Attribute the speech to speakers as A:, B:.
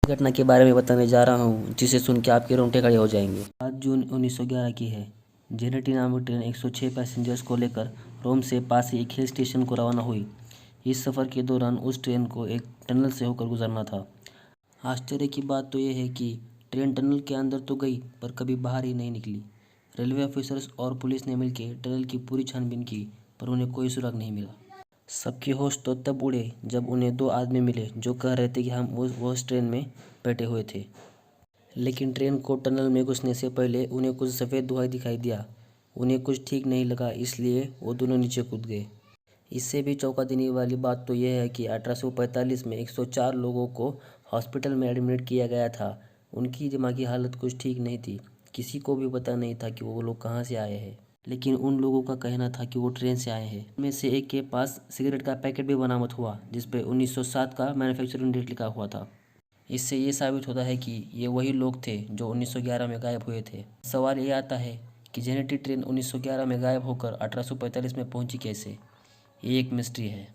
A: घटना के बारे में बताने जा रहा हूँ जिसे सुन के आपके रोंगटे खड़े हो जाएंगे। 7 जून 1911 की है। जेनेटी नामक ट्रेन 106 पैसेंजर्स को लेकर रोम से पास ही एक हिल स्टेशन को रवाना हुई। इस सफ़र के दौरान उस ट्रेन को एक टनल से होकर गुजरना था। आश्चर्य की बात तो यह है कि ट्रेन टनल के अंदर तो गई पर कभी बाहर ही नहीं निकली। रेलवे ऑफिसर्स और पुलिस ने मिलकर टनल की पूरी छानबीन की पर उन्हें कोई सुराग नहीं मिला। सबके होश तो तब उड़े जब उन्हें 2 आदमी मिले जो कह रहे थे कि हम उस ट्रेन में बैठे हुए थे। लेकिन ट्रेन को टनल में घुसने से पहले उन्हें कुछ सफ़ेद धुआं दिखाई दिया। उन्हें कुछ ठीक नहीं लगा, इसलिए वो दोनों नीचे कूद गए। इससे भी चौंका देने वाली बात तो यह है कि 1845 में 104 लोगों को हॉस्पिटल में एडमिट किया गया था। उनकी दिमागी हालत कुछ ठीक नहीं थी। किसी को भी पता नहीं था कि वो लोग कहाँ से आए हैं, लेकिन उन लोगों का कहना था कि वो ट्रेन से आए हैं। उनमें से एक के पास सिगरेट का पैकेट भी बरामद हुआ जिस पे 1907 का मैन्युफैक्चरिंग डेट लिखा हुआ था। इससे ये साबित होता है कि ये वही लोग थे जो 1911 में गायब हुए थे। सवाल ये आता है कि जेनेटी ट्रेन 1911 में गायब होकर 1845 में पहुंची कैसे? ये एक मिस्ट्री है।